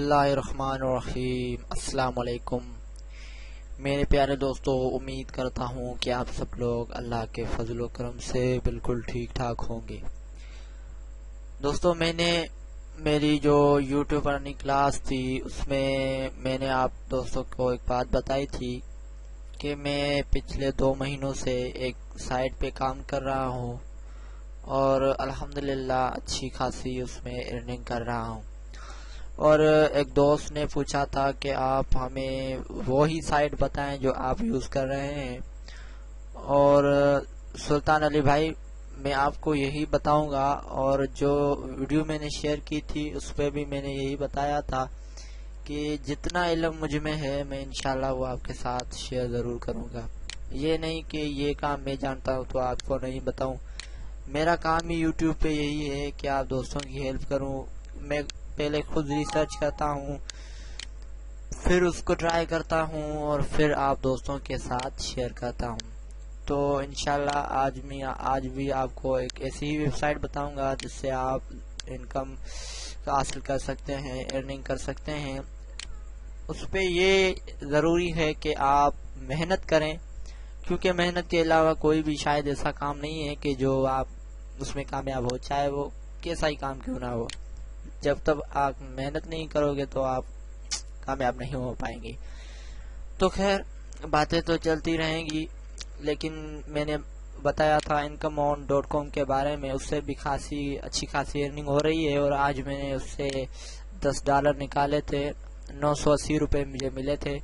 اللہ الرحمن الرحیم۔ السلام علیکم میرے پیارے دوستو، امید کرتا ہوں کہ آپ سب لوگ اللہ کے فضل و کرم سے بالکل ٹھیک ٹھاک ہوں گے۔ دوستو، میں نے میری جو یوٹیوب ارننگ کلاس تھی اس میں نے آپ دوستوں کو ایک بات بتائی تھی کہ میں پچھلے 2 مہینوں سے ایک سائٹ پہ کام کر رہا ہوں اور الحمدللہ اچھی خاصی اس میں ارننگ کر رہا ہوں۔ اور ایک دوست نے پوچھا تھا کہ آپ ہمیں وہی سائٹ بتائیں جو آپ یوز کر رہے ہیں، اور سلطان علی بھائی میں آپ کو یہی بتاؤں گا، اور جو ویڈیو میں نے شیئر کی تھی اس پہ بھی میں نے یہی بتایا تھا کہ جتنا علم مجھ میں ہے میں انشاءاللہ وہ آپ کے ساتھ شیئر ضرور کروں گا۔ یہ نہیں کہ یہ کام میں جانتا ہوں تو آپ کو نہیں بتاؤں، میرا کام ہی یوٹیوب پہ یہی ہے کہ آپ دوستوں کی ہیلپ کروں۔ میں پہلے خود ریسرچ کرتا ہوں، پھر اس کو ٹرائی کرتا ہوں اور پھر آپ دوستوں کے ساتھ شیئر کرتا ہوں۔ تو انشاءاللہ آج بھی آپ کو ایک ایسی ہی ویب سائٹ بتاؤں گا جس سے آپ انکم حاصل کر سکتے ہیں، ارننگ کر سکتے ہیں۔ اس پہ یہ ضروری ہے کہ آپ محنت کریں، کیونکہ محنت کے علاوہ کوئی بھی شاید ایسا کام نہیں ہے کہ جو آپ اس میں کامیاب ہو، چاہے وہ کیسا ہی کام کیوں نہ ہو۔ جب تک آپ محنت نہیں کرو گے تو آپ کامیاب نہیں ہو پائیں گے۔ تو خیر، باتیں تو چلتی رہیں گی، لیکن میں نے بتایا تھا income.com کے بارے میں، اس سے بھی اچھی خاصی ارننگ ہو رہی ہے، اور آج میں نے اس سے $10 نکالے تھے، 980 روپے مجھے ملے تھے،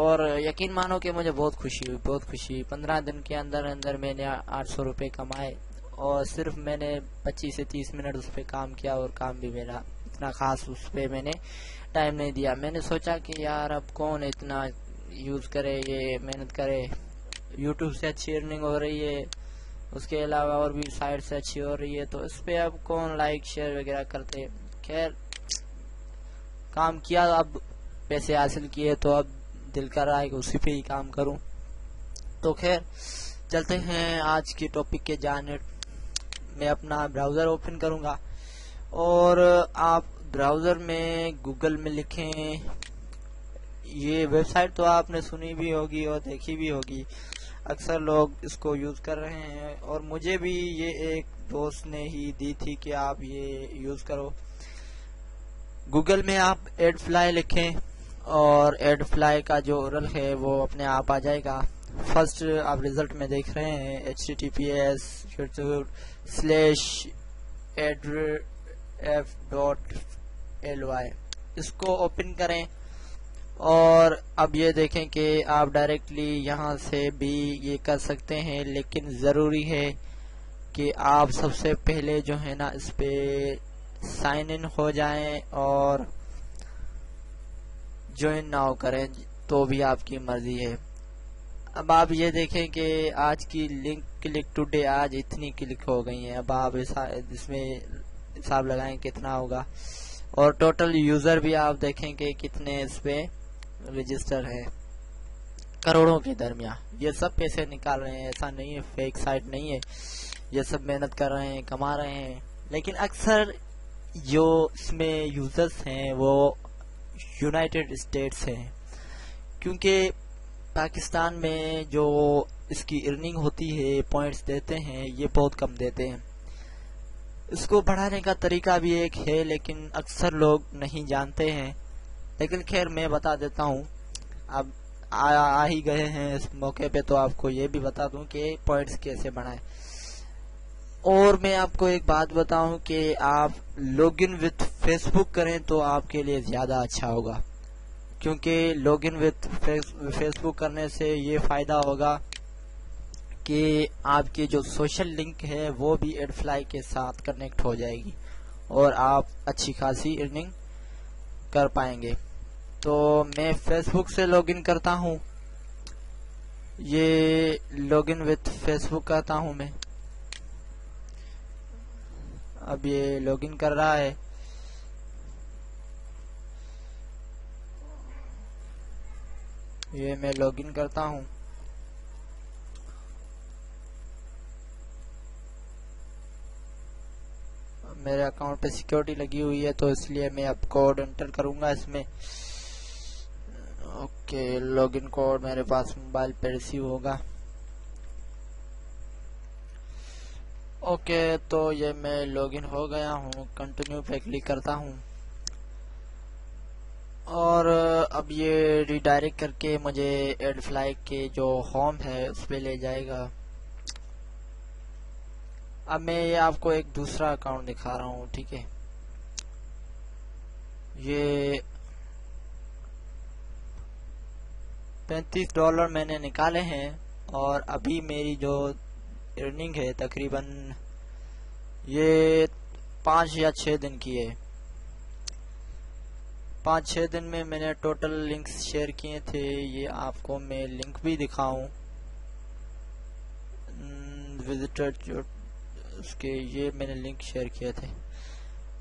اور یقین مانو کہ مجھے بہت خوشی ہوئی۔ 15 دن کے اندر میں نے 800 روپے کمائے، اور صرف میں نے 25 سے 30 منٹ اس پہ کام کیا، اور کام بھی میرا اتنا خاص اس پہ میں نے ٹائم نہیں دیا۔ میں نے سوچا کہ یار اب کون اتنا یوز کرے، یہ محنت کرے، یوٹیوب سے اچھی ارننگ ہو رہی ہے، اس کے علاوہ اور بھی سائٹ سے اچھی ہو رہی ہے، تو اس پہ اب کون لائک شیئر وغیرہ کرتے۔ خیر، کام کیا، اب پیسے حاصل کیے تو اب دل کر رہا ہے کہ اسی پہ ہی کام کروں۔ تو خیر، چلتے ہیں آج کی ٹاپک کے جانب۔ میں اپنا براؤزر اوپن کروں گا، اور آپ براؤزر میں گوگل میں لکھیں۔ یہ ویب سائٹ تو آپ نے سنی بھی ہوگی اور دیکھی بھی ہوگی، اکثر لوگ اس کو یوز کر رہے ہیں، اور مجھے بھی یہ ایک دوست نے ہی دی تھی کہ آپ یہ یوز کرو۔ گوگل میں آپ ایڈ فلائی لکھیں، اور ایڈ فلائی کا جو URL ہے وہ اپنے آپ آ جائے گا۔ فرسٹ آپ رزلٹ میں دیکھ رہے ہیں https://adref.ly، اس کو اوپن کریں، اور اب یہ دیکھیں کہ آپ ڈائریکٹلی یہاں سے بھی یہ کر سکتے ہیں، لیکن ضروری ہے کہ آپ سب سے پہلے جو ہے نا اس پہ سائن ان ہو جائیں، اور جوائن ناؤ کریں تو بھی آپ کی مرضی ہے۔ اب آپ یہ دیکھیں کہ آج کی لنک کلک ٹوڈے آج اتنی کلک ہو گئی ہیں، اب آپ اس میں حساب لگائیں کتنا ہوگا، اور ٹوٹل یوزر بھی آپ دیکھیں کہ کتنے اس پہ رجسٹر ہے، کروڑوں کے درمیان۔ یہ سب پیسے نکال رہے ہیں، ایسا نہیں ہے، فیک سائٹ نہیں ہے، یہ سب محنت کر رہے ہیں، کما رہے ہیں، لیکن اکثر جو اس میں یوزرز ہیں وہ یونائٹڈ اسٹیٹس ہیں، کیونکہ پاکستان میں جو اس کی ارننگ ہوتی ہے، پوائنٹس دیتے ہیں، یہ بہت کم دیتے ہیں۔ اس کو بڑھانے کا طریقہ بھی ایک ہے، لیکن اکثر لوگ نہیں جانتے ہیں، لیکن خیر میں بتا دیتا ہوں۔ اب آ ہی گئے ہیں اس موقع پہ تو آپ کو یہ بھی بتا دوں کہ پوائنٹس کیسے بڑھائیں۔ اور میں آپ کو ایک بات بتاؤں کہ آپ لاگ ان وتھ فیس بک کریں تو آپ کے لیے زیادہ اچھا ہوگا، کیونکہ لاگ ان وتھ فیس بک کرنے سے یہ فائدہ ہوگا کہ آپ کی جو سوشل لنک ہے وہ بھی ایڈ فلائی کے ساتھ کنیکٹ ہو جائے گی، اور آپ اچھی خاصی ارننگ کر پائیں گے۔ تو میں فیس بک سے لاگ ان کرتا ہوں، یہ لاگ ان وتھ فیس بک کرتا ہوں میں۔ اب یہ لاگ ان کر رہا ہے، یہ میں لاگ ان کرتا ہوں۔ میرے اکاؤنٹ پہ سیکیورٹی لگی ہوئی ہے، تو اس لیے میں اب کوڈ انٹر کروں گا اس میں. اوکے، لاگ ان کوڈ میرے پاس موبائل پہ ریسیو ہوگا. اوکے، تو یہ میں لاگ ان ہو گیا ہوں. کنٹینیو پہ کلک کرتا ہوں اور اب یہ ریڈائریکٹ کر کے مجھے ایڈ فلائی کے جو ہوم ہے اس پہ لے جائے گا. اب میں یہ آپ کو ایک دوسرا اکاؤنٹ دکھا رہا ہوں. ٹھیک ہے، یہ $35 میں نے نکالے ہیں اور ابھی میری جو ارننگ ہے تقریباً یہ 5 یا 6 دن کی ہے. 5-6 دن میں میں نے ٹوٹل لنکس شیئر کیے تھے. یہ آپ کو میں لنک بھی دکھاؤں وزٹر جو اس کے، یہ میں نے لنک شیئر کیے تھے.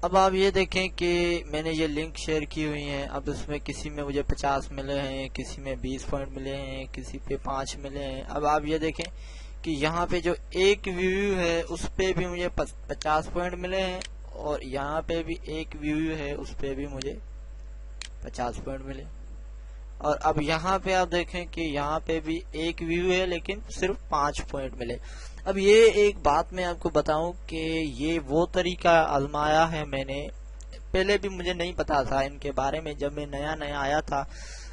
اب آپ یہ دیکھیں کہ میں نے یہ لنک شیئر کی ہوئی ہیں. اب اس میں کسی میں مجھے 50 ملے ہیں، کسی میں 20 پوائنٹ ملے ہیں، کسی پہ 5 ملے ہیں. اب آپ یہ دیکھیں کہ یہاں پہ جو ایک ویو ہے اس پہ بھی مجھے 50 پوائنٹ ملے ہیں اور یہاں پہ بھی ایک ویو ہے اس پہ بھی مجھے 50 پوائنٹ ملے. اور اب یہاں پہ آپ دیکھیں کہ یہاں پہ بھی ایک ویو ہے لیکن صرف 5 پوائنٹ ملے. اب یہ ایک بات میں آپ کو بتاؤں کہ یہ وہ طریقہ آزمایا ہے میں نے. پہلے بھی مجھے نہیں پتا تھا ان کے بارے میں. جب میں نیا آیا تھا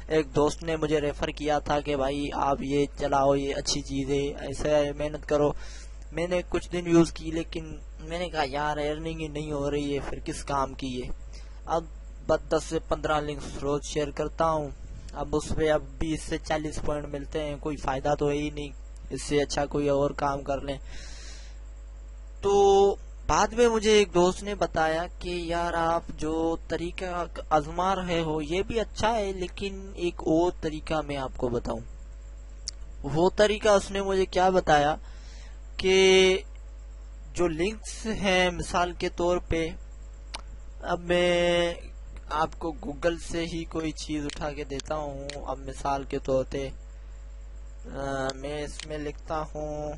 ایک دوست نے مجھے ریفر کیا تھا کہ بھائی آپ یہ چلاؤ، یہ اچھی چیز ہے، ایسے محنت کرو. میں نے کچھ دن یوز کی لیکن میں نے کہا یار ارننگ ہی نہیں ہو رہی ہے، پھر کس کام کی ہے. اب 10 سے 15 لنکس روز شیئر کرتا ہوں. اب اس پہ اب 20 سے 40 پوائنٹ ملتے ہیں. کوئی فائدہ تو ہے ہی نہیں، اس سے اچھا کوئی اور کام کر لیں. تو بعد میں مجھے ایک دوست نے بتایا کہ یار آپ جو طریقہ آزما رہے ہو یہ بھی اچھا ہے، لیکن ایک اور طریقہ میں آپ کو بتاؤں. وہ طریقہ اس نے مجھے کیا بتایا کہ جو لنکس ہیں مثال کے طور پہ، اب میں آپ کو گوگل سے ہی کوئی چیز اٹھا کے دیتا ہوں. اب مثال کے طور پہ میں اس میں لکھتا ہوں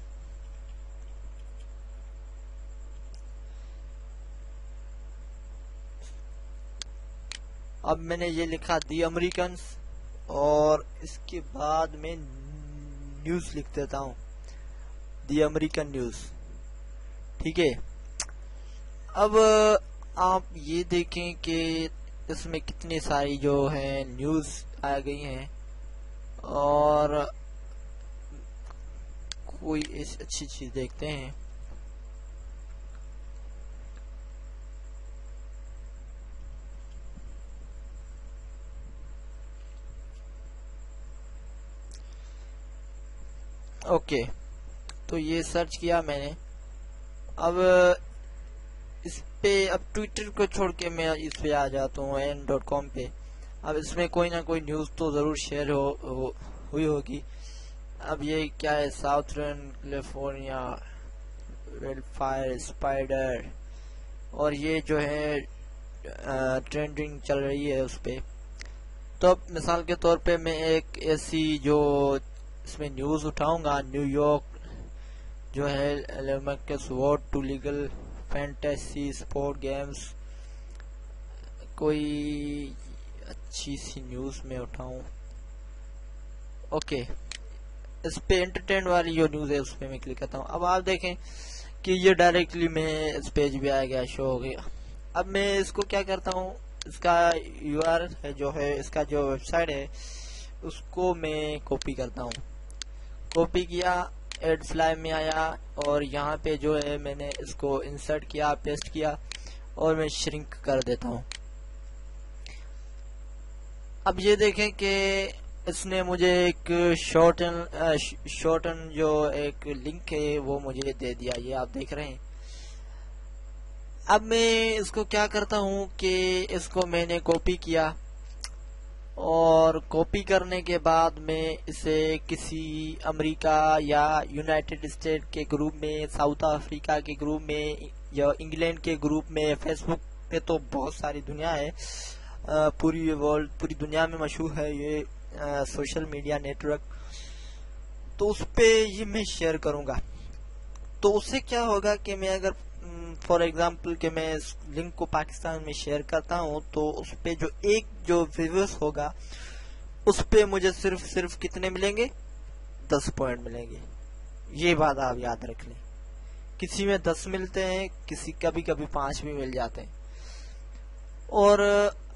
اب میں نے یہ لکھا دی امریکنس اور اس کے بعد میں نیوز لکھ دیتا ہوں، دی امریکن نیوز. ٹھیک ہے، اب آپ یہ دیکھیں کہ اس میں کتنی ساری جو ہیں نیوز آ گئی ہیں اور کوئی اچھی چیز دیکھتے ہیں. اوکے، تو یہ سرچ کیا میں نے. اب اس پہ اب ٹویٹر کو چھوڑ کے میں اس پہ آ جاتا ہوں n.com پہ. اب اس میں کوئی نہ کوئی نیوز تو ضرور شیئر ہوئی ہوگی. اب یہ کیا ہے، ساؤتھرن کیلیفورنیا وائلڈ فائر اسپائڈر، اور یہ جو ہے ٹرینڈنگ چل رہی ہے اس پہ. تو اب مثال کے طور پہ میں ایک ایسی جو اس میں نیوز اٹھاؤں گا، نیو یارک جو ہے الیمکس vote to legal fantasy sport games, کوئی اچھی سی نیوز میں اٹھاؤں. اوکے، اس پہ انٹرٹین والی جو نیوز ہے اس پہ میں کلک کرتا ہوں. اب آپ دیکھیں کہ یہ ڈائریکٹلی میں اس پیج پہ آ گیا، شو ہو گیا. اب میں اس کو کیا کرتا ہوں، اس کا یو آر ہے جو ہے اس کا جو ویب سائٹ ہے اس کو میں کاپی کرتا ہوں. کاپی کیا، ایڈ فلائی میں آیا اور یہاں پہ جو ہے میں نے اس کو انسرٹ کیا، پیسٹ کیا اور میں شرنک کر دیتا ہوں. اب یہ دیکھیں کہ اس نے مجھے ایک شارٹن جو ایک لنک ہے وہ مجھے دے دیا، یہ آپ دیکھ رہے ہیں. اب میں اس کو کیا کرتا ہوں کہ اس کو میں نے کاپی کیا اور کاپی کرنے کے بعد میں اسے کسی امریکہ یا یونائٹڈ اسٹیٹ کے گروپ میں، ساؤتھ افریقہ کے گروپ میں یا انگلینڈ کے گروپ میں، فیس بک پہ تو بہت ساری دنیا ہے، پوری ورلڈ، پوری دنیا میں مشہور ہے یہ سوشل میڈیا نیٹ ورک. تو اس پہ یہ میں شیئر کروں گا. تو اس سے کیا ہوگا کہ میں اگر فار ایگزامپل کہ میں اس لنک کو پاکستان میں شیئر کرتا ہوں تو اس پہ جو ویورز ہوگا اس پہ مجھے صرف کتنے ملیں گے؟ 10 پوائنٹ ملیں گے. یہ بات آپ یاد رکھ لیں. کسی میں 10 ملتے ہیں، کسی کبھی 5 بھی مل جاتے ہیں. اور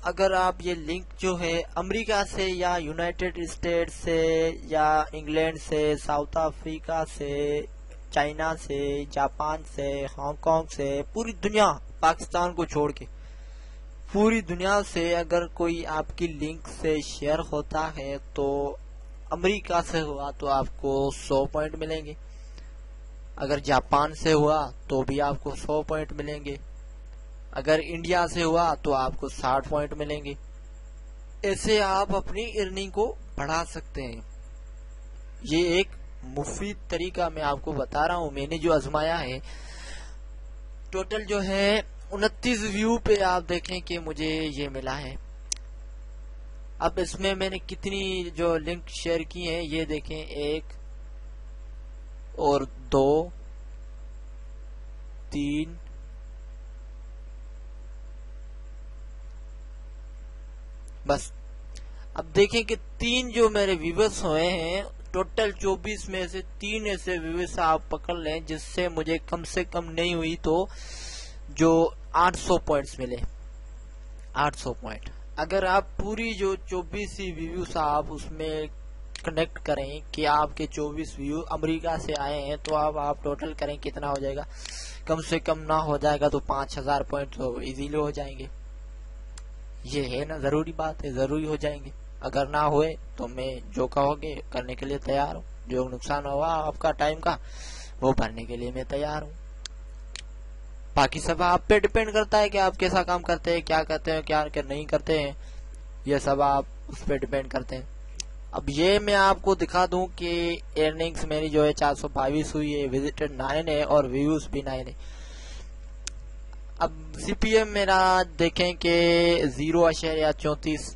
اگر آپ یہ لنک جو ہے امریکہ سے یا یونائٹڈ اسٹیٹ سے یا انگلینڈ سے، ساؤتھ افریقہ سے، چائنا سے، جاپان سے، ہانگ کانگ سے، پوری دنیا، پاکستان کو چھوڑ کے پوری دنیا سے اگر کوئی آپ کی لنک سے شیئر ہوتا ہے تو امریکہ سے ہوا تو آپ کو 100 پوائنٹ ملیں گے. اگر جاپان سے ہوا تو بھی آپ کو 100 پوائنٹ ملیں گے. اگر انڈیا سے ہوا تو آپ کو 60 پوائنٹ ملیں گے. ایسے آپ اپنی ارننگ کو بڑھا سکتے ہیں. یہ ایک مفید طریقہ میں آپ کو بتا رہا ہوں. میں نے جو آزمایا ہے، ٹوٹل جو ہے 29 ویو پہ آپ دیکھیں کہ مجھے یہ ملا ہے. اب اس میں نے کتنی جو لنک شیئر کی ہیں یہ دیکھیں، 1 اور 2 3 بس. اب دیکھیں کہ 3 جو میرے ویورز ہوئے ہیں، ٹوٹل 24 میں سے 3 ایسے ویورز آپ پکڑ لیں جس سے مجھے کم سے کم نہیں ہوئی تو جو 800 پوائنٹس ملے. 800 پوائنٹ. اگر آپ پوری جو 24 ویوز آپ اس میں کنیکٹ کریں کہ آپ کے 24 ویو امریکہ سے آئے ہیں تو آپ ٹوٹل کریں کتنا ہو جائے گا. کم سے کم نہ ہو جائے گا تو 5000 پوائنٹ تو ایزیلی ہو جائیں گے. یہ ہے نا ضروری بات ہے، ضروری ہو جائیں گے. اگر نہ ہوئے تو میں جو کہو گے کرنے کے لیے تیار ہوں. جو نقصان ہوا آپ کا ٹائم کا وہ بھرنے کے لیے میں تیار ہوں. باقی سب آپ پہ ڈیپینڈ کرتا ہے کہ آپ کیسا کام کرتے ہیں، کیا کرتے ہیں، کیا نہیں کرتے ہیں. یہ سب آپ اس پہ ڈیپینڈ کرتے ہیں. اب یہ میں آپ کو دکھا دوں کہ ارننگز میری جو ہے 422 ہوئی ہے، وزٹر 9 ہے اور ویوز بھی 9 ہے. اب سی پی ایم میرا دیکھیں کہ 0.34.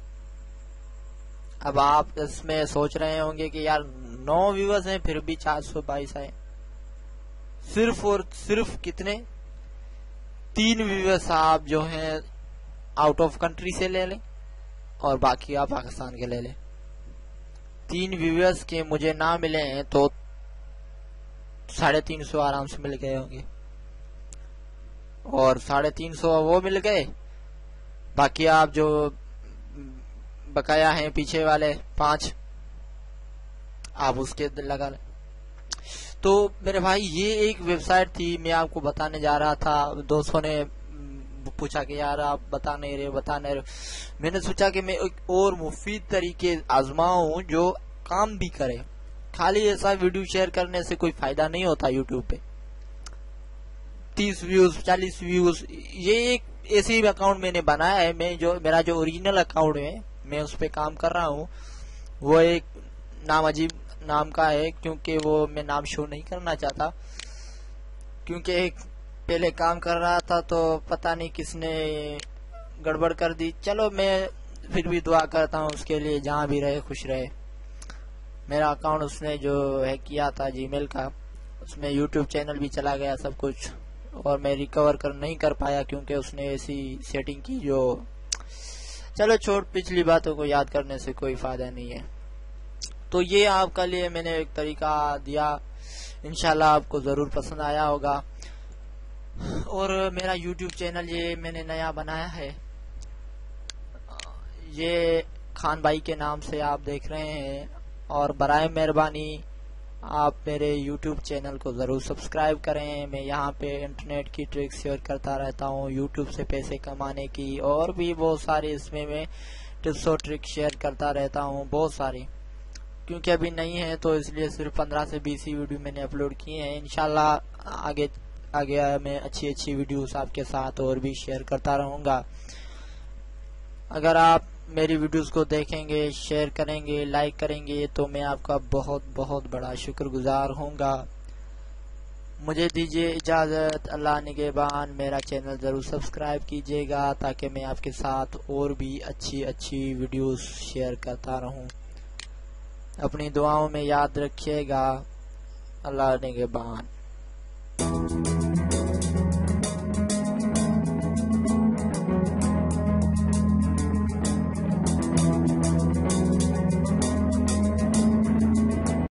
اب آپ اس میں سوچ رہے ہوں گے کہ یار 9 ویورز ہیں پھر بھی 422 آئے. صرف اور صرف کتنے 3 ویورز آپ جو ہیں آؤٹ آف کنٹری سے لے لیں اور باقی آپ پاکستان کے لے لیں. 3 ویورز کے مجھے نہ ملے ہیں تو 350 آرام سے مل گئے ہوں گے اور 350 وہ مل گئے. باقی آپ جو بقایا ہیں پیچھے والے 5 آپ اس کے لگا لیں. تو میرے بھائی یہ ایک ویب سائٹ تھی، میں آپ کو بتانے جا رہا تھا. دوستوں نے پوچھا کہ یار آپ بتا نہیں رہے. میں نے سوچا کہ میں ایک اور مفید طریقے آزماؤں جو کام بھی کرے. خالی ایسا ویڈیو شیئر کرنے سے کوئی فائدہ نہیں ہوتا. یوٹیوب پہ 30 ویوز 40 ویوز، یہ ایک ایسی اکاؤنٹ میں نے بنایا ہے. میرا جو اوریجنل اکاؤنٹ ہے میں اس پہ کام کر رہا ہوں، وہ ایک نام عجیب نام کا ہے کیونکہ وہ میں نام شو نہیں کرنا چاہتا، کیونکہ پہلے کام کر رہا تھا تو پتہ نہیں کس نے گڑبڑ کر دی. چلو میں پھر بھی دعا کرتا ہوں اس کے لیے، جہاں بھی رہے خوش رہے. میرا اکاؤنٹ اس نے جو ہے کیا تھا جی میل کا، اس میں یوٹیوب چینل بھی چلا گیا سب کچھ، اور میں ریکور نہیں کر پایا کیونکہ اس نے ایسی سیٹنگ کی جو چلو چھوڑ، پچھلی باتوں کو یاد کرنے سے کوئی فائدہ نہیں ہے. تو یہ آپ کا لیے میں نے ایک طریقہ دیا، انشاءاللہ آپ کو ضرور پسند آیا ہوگا. اور میرا یوٹیوب چینل یہ میں نے نیا بنایا ہے، یہ خان بھائی کے نام سے آپ دیکھ رہے ہیں. اور برائے مہربانی آپ میرے یوٹیوب چینل کو ضرور سبسکرائب کریں. میں یہاں پہ انٹرنیٹ کی ٹرک شیئر کرتا رہتا ہوں، یوٹیوب سے پیسے کمانے کی اور بھی بہت ساری اس میں ٹپس اور ٹرک شیئر کرتا رہتا ہوں بہت ساری. کیونکہ ابھی نہیں ہے تو اس لیے صرف 15 سے 20 ویڈیو میں نے اپلوڈ کیے ہیں. انشاءاللہ آگے میں اچھی ویڈیوز آپ کے ساتھ اور بھی شیئر کرتا رہوں گا. اگر آپ میری ویڈیوز کو دیکھیں گے، شیئر کریں گے، لائک کریں گے تو میں آپ کا بہت بہت بڑا شکر گزار ہوں گا. مجھے دیجیے اجازت، اللہ نگہبان. میرا چینل ضرور سبسکرائب کیجیے گا تاکہ میں آپ کے ساتھ اور بھی اچھی ویڈیوز شیئر کرتا رہوں. اپنی دعاؤں میں یاد رکھیے گا. اللہ نگہبان.